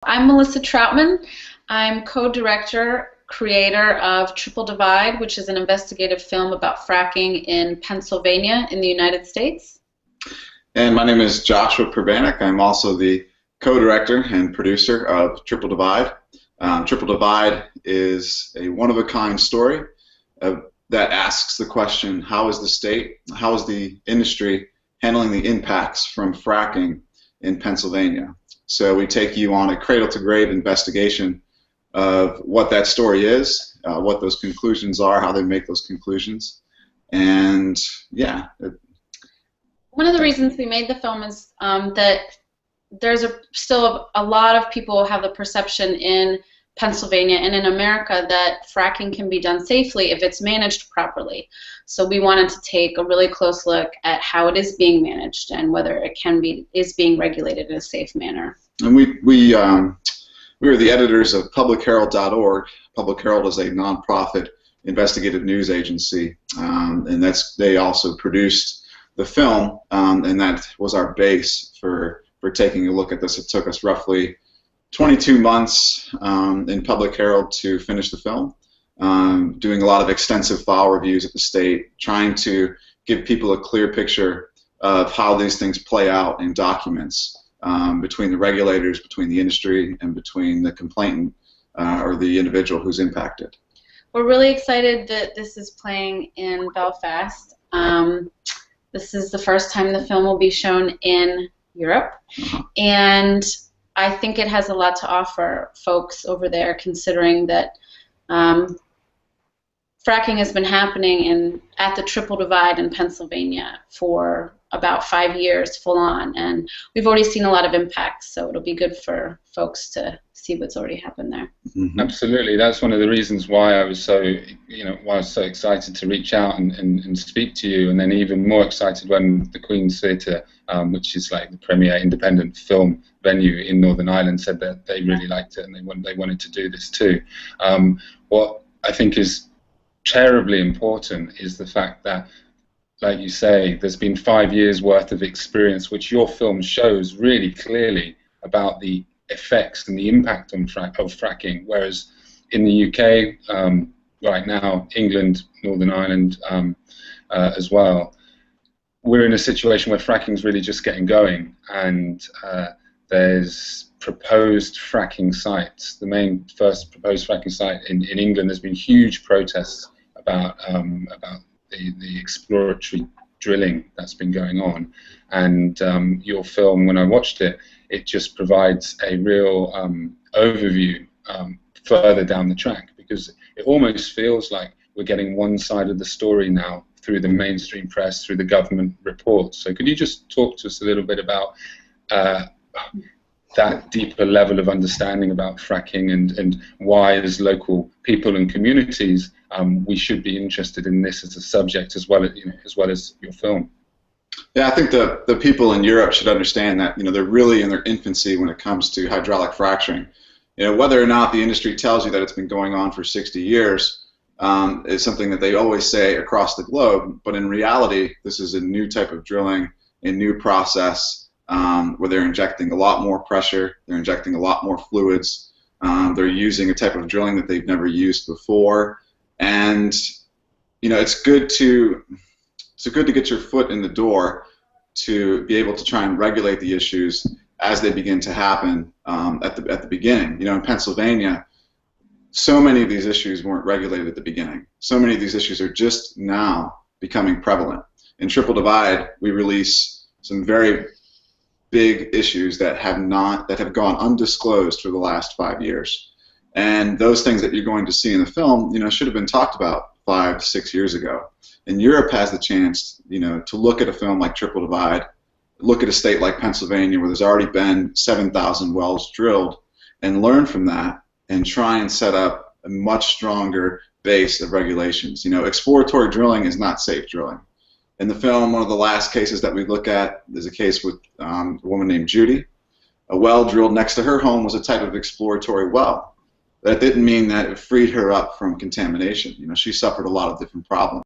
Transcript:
I'm Melissa Troutman. I'm co-director, creator of Triple Divide, which is an investigative film about fracking in Pennsylvania in the United States. And my name is Joshua Pravanik. I'm also the co-director and producer of Triple Divide. Triple Divide is a one-of-a-kind story that asks the question, how is the state, how is the industry handling the impacts from fracking in Pennsylvania? So we take you on a cradle-to-grave investigation of what that story is, what those conclusions are, how they make those conclusions, and yeah. One of the reasons we made the film is that there's still a lot of people have the perception in Pennsylvania and in America that fracking can be done safely if it's managed properly. So we wanted to take a really close look at how it is being managed and whether it is being regulated in a safe manner. And we are the editors of publicherald.org. Public Herald is a nonprofit investigative news agency, and they also produced the film, and that was our base for taking a look at this. It took us roughly 22 months in Public Herald to finish the film, doing a lot of extensive file reviews at the state, trying to give people a clear picture of how these things play out in documents between the regulators, between the industry, and between the complainant or the individual who's impacted. We're really excited that this is playing in Belfast. This is the first time the film will be shown in Europe, and I think it has a lot to offer folks over there, considering that fracking has been happening at the Triple Divide in Pennsylvania for about 5 years full on, and we've already seen a lot of impacts, so it'll be good for folks to see what's already happened there. Absolutely, that's one of the reasons why I was so excited to reach out and speak to you, and then even more excited when the Queen's Theatre, which is like the premier independent film venue in Northern Ireland, said that they really liked it and they wanted to do this too. What I think is terribly important is the fact that, like you say, there's been 5 years worth of experience, which your film shows really clearly about the effects and the impact of fracking, whereas in the UK right now, England, Northern Ireland as well, we're in a situation where fracking is really just getting going, and there's proposed fracking sites. The main first proposed fracking site in England, there's been huge protests about the exploratory drilling that's been going on, and your film, when I watched it, it just provides a real overview further down the track, because it almost feels like we're getting one side of the story now through the mainstream press, through the government reports. So could you just talk to us a little bit about that deeper level of understanding about fracking and why, as local people and communities, we should be interested in this as a subject as well as your film? Yeah, I think the people in Europe should understand that they're really in their infancy when it comes to hydraulic fracturing. Whether or not the industry tells you that it's been going on for 60 years is something that they always say across the globe, but in reality, this is a new type of drilling, a new process where they're injecting a lot more pressure, they're injecting a lot more fluids, they're using a type of drilling that they've never used before, and it's good to get your foot in the door to be able to try and regulate the issues as they begin to happen at the beginning. In Pennsylvania, so many of these issues weren't regulated at the beginning. So many of these issues are just now becoming prevalent. In Triple Divide, we release some very big issues that have gone undisclosed for the last 5 years, and those things that you're going to see in the film, should have been talked about 5 to 6 years ago. And Europe has the chance, to look at a film like Triple Divide, look at a state like Pennsylvania where there's already been 7,000 wells drilled, and learn from that and try and set up a much stronger base of regulations. Exploratory drilling is not safe drilling. In the film, one of the last cases that we look at is a case with a woman named Judy. A well drilled next to her home was a type of exploratory well. That didn't mean that it freed her up from contamination. She suffered a lot of different problems.